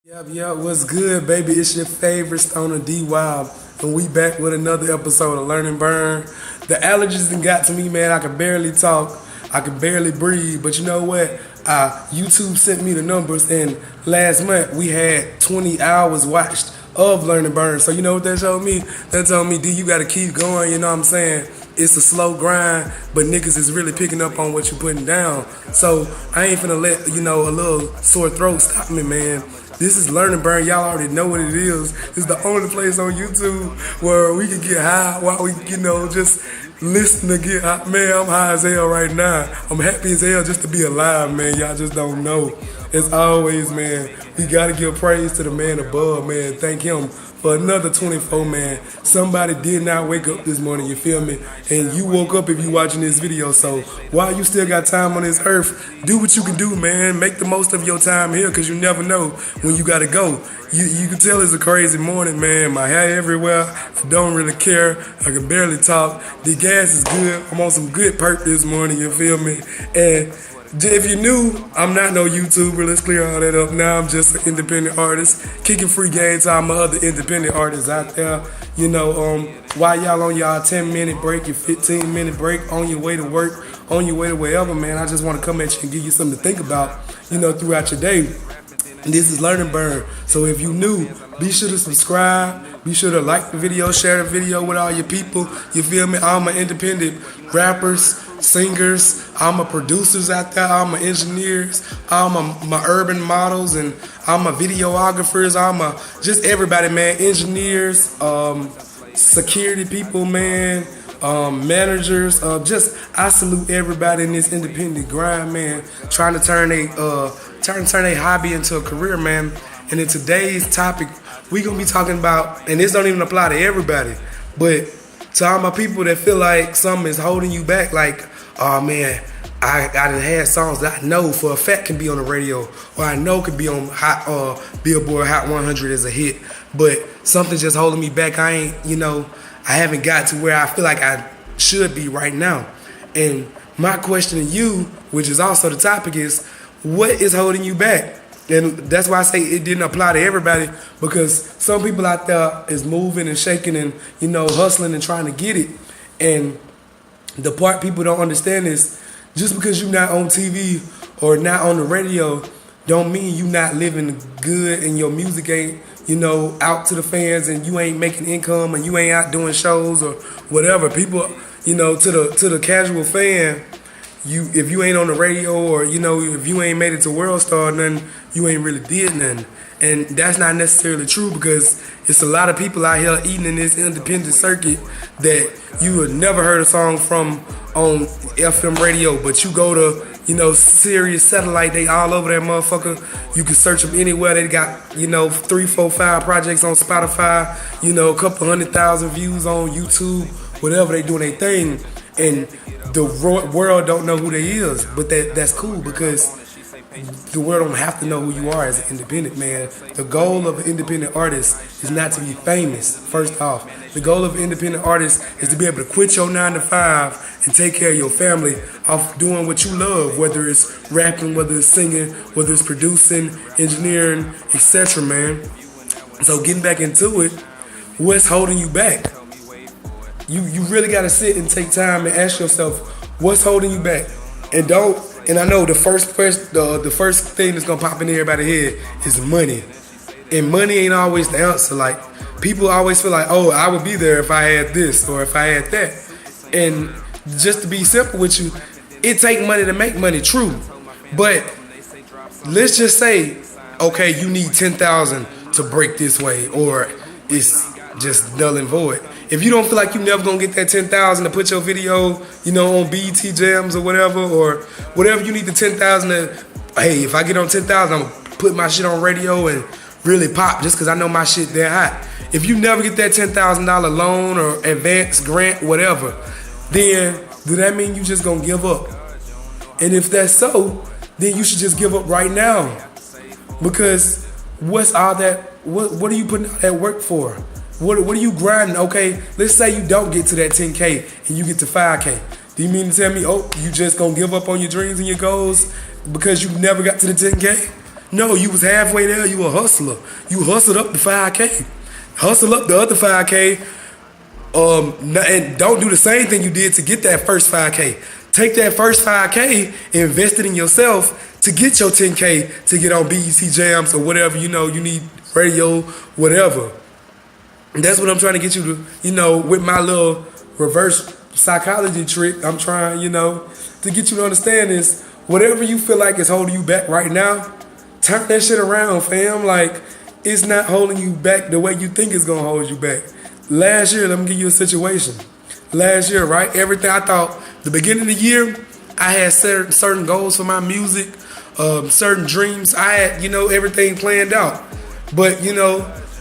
Yep, what's good, baby? It's your favorite stoner, D Wile, and we back with another episode of Learn and Burn. The allergies done got to me, man. I can barely talk, I can barely breathe. But you know what? YouTube sent me the numbers, and last month we had 20 hours watched of Learn and Burn. So you know what that showed me? That told me, D, you got to keep going. You know what I'm saying? It's a slow grind, but niggas is really picking up on what you putting down. So I ain't finna let, a little sore throat stop me, man. This is Learn and Burn. Y'all already know what it is. It's the only place on YouTube where we can get high while we, just listen to get high. Man, I'm high as hell right now. I'm happy as hell just to be alive, man. Y'all just don't know. As always, man, we gotta give praise to the man above, man. Thank him for another 24, man. Somebody did not wake up this morning, you feel me? And you woke up if you watching this video. So while you still got time on this earth, do what you can do, man. Make the most of your time here, because you never know when you gotta go. You can tell it's a crazy morning, man. My hair everywhere. I don't really care. I can barely talk. The gas is good. I'm on some good perk this morning, you feel me? And if you're new, I'm not no YouTuber. Let's clear all that up now. I'm just an independent artist, kicking free game to all my other independent artists out there. While y'all on y'all 10-minute break, your 15-minute break, on your way to work, on your way to wherever, man, I just want to come at you and give you something to think about, throughout your day. This is Learn and Burn. So if you new, be sure to subscribe. Be sure to like the video, share the video with all your people. You feel me? All my independent rappers, singers, all my producers out there, all my engineers, all my urban models, and all my videographers, all my, just everybody, man, engineers, security people, man, managers, I salute everybody in this independent grind, man, trying to turn a hobby into a career, man. And in today's topic, we gonna be talking about, and this don't even apply to everybody, but to all my people that feel like something is holding you back, like, oh man, I done had songs that I know for a fact can be on the radio, or I know could be on Billboard Hot 100 as a hit, but something's just holding me back. I haven't got to where I feel like I should be right now. And my question to you, which is also the topic, is what is holding you back? And that's why I say it didn't apply to everybody, because some people out there is moving and shaking and, hustling and trying to get it. And the part people don't understand is, just because you're not on TV or not on the radio don't mean you not living good and your music ain't, out to the fans, and you ain't making income and you ain't out doing shows or whatever. People, to the casual fan, if you ain't on the radio, or if you ain't made it to world star or nothing, you ain't really did nothing. And that's not necessarily true, because it's a lot of people out here eating in this independent circuit that you would never heard a song from on FM radio, but you go to Sirius satellite, they all over that motherfucker. You can search them anywhere. They got 3, 4, 5 projects on Spotify, a couple 100,000 views on YouTube, whatever, they doing their thing. And the world don't know who they is, but that's cool, because the world don't have to know who you are as an independent, man. The goal of an independent artist is not to be famous, first off. The goal of an independent artist is to be able to quit your 9 to 5 and take care of your family off doing what you love, whether it's rapping, whether it's singing, whether it's producing, engineering, etc., man. So getting back into it, what's holding you back? You really got to sit and take time and ask yourself, what's holding you back? And I know the first thing that's gonna pop in everybody's head is money. And money ain't always the answer. Like, people always feel like, oh, I would be there if I had this or if I had that. And just to be simple with you, it take money to make money, true. But let's just say, okay, you need 10,000 to break this way, or it's just null and void. If you don't feel like you never gonna get that 10,000 to put your video, on BET Jams or whatever you need the 10,000 to, hey, if I get on 10,000, I'm gonna put my shit on radio and really pop, just because I know my shit that hot. If you never get that $10,000 loan or advance grant, whatever, then do that mean you just gonna give up? And if that's so, then you should just give up right now. Because what's all that? What are you putting all that work for? What are you grinding? Okay, let's say you don't get to that 10K and you get to 5K. Do you mean to tell me, oh, you just gonna give up on your dreams and your goals because you never got to the 10K? No, you was halfway there. You a hustler. You hustled up the 5K. Hustle up the other 5K. And don't do the same thing you did to get that first 5K. Take that first 5K, invest it in yourself to get your 10K to get on BET Jams or whatever, you need, radio, whatever. And that's what I'm trying to get you to, with my little reverse psychology trick, I'm trying, to get you to understand this. Whatever you feel like is holding you back right now, turn that shit around, fam. Like, it's not holding you back the way you think it's gonna hold you back. Last year, let me give you a situation. Last year, right? Everything I thought, the beginning of the year, I had certain goals for my music, certain dreams. I had, everything planned out. But,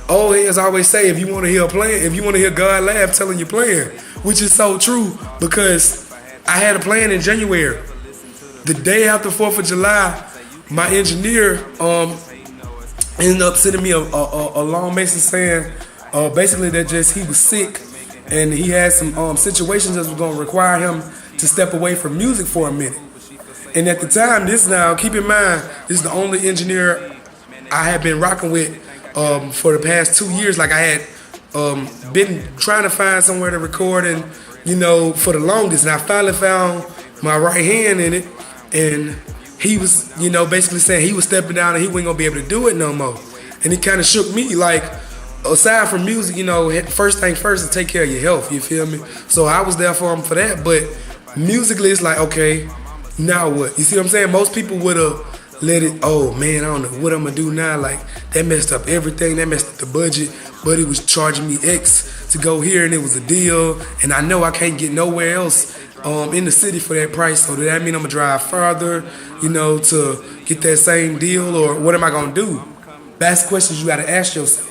old heads always say, if you want to hear a plan, if you want to hear God laugh, tell him your plan. Which is so true, because I had a plan in January. The day after 4th of July, my engineer ended up sending me a long message saying, basically that he was sick and he had some situations that was going to require him to step away from music for a minute. And at the time, keep in mind, this is the only engineer I had been rocking with for the past 2 years. Like, I had been trying to find somewhere to record and, for the longest. And I finally found my right hand in it. And he was, basically saying he was stepping down and he wasn't going to be able to do it no more. And it kind of shook me. Like, aside from music, first thing first is take care of your health, you feel me? So I was there for him for that. But musically, it's like, okay, now what? You see what I'm saying? Most people would have let it, oh man, I don't know what I'm going to do now. Like, that messed up everything. That messed up the budget. But he was charging me X to go here and it was a deal. And I know I can't get nowhere else in the city for that price. So does that mean I'm going to drive farther, to get that same deal? Or what am I going to do? That's questions you got to ask yourself.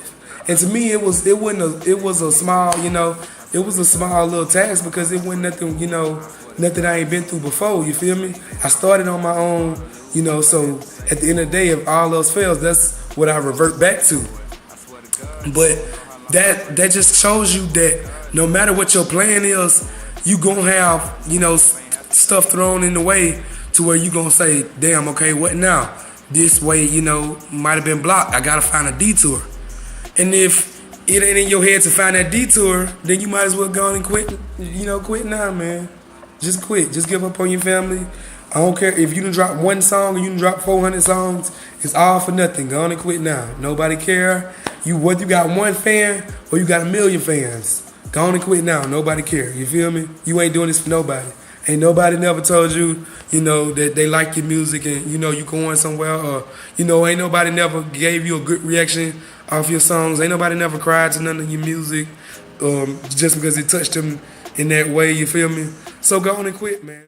And to me, it was a small, it was a small little task because it wasn't nothing, nothing I ain't been through before, you feel me? I started on my own, so at the end of the day, if all else fails, that's what I revert back to. But that just shows you that no matter what your plan is, you gonna have, stuff thrown in the way to where you gonna say, damn, okay, what now? This way, might have been blocked. I gotta find a detour. And if it ain't in your head to find that detour, then you might as well go on and quit. Quit now, man. Just quit. Just give up on your family. I don't care if you done drop one song or you done drop 400 songs. It's all for nothing. Go on and quit now. Nobody care. Whether you got one fan or you got 1 million fans. Go on and quit now. Nobody care. You feel me? You ain't doing this for nobody. Ain't nobody never told you, that they like your music and, you going somewhere. Or, ain't nobody never gave you a good reaction off your songs. Ain't nobody never cried to none of your music just because it touched them in that way. You feel me? So go on and quit, man.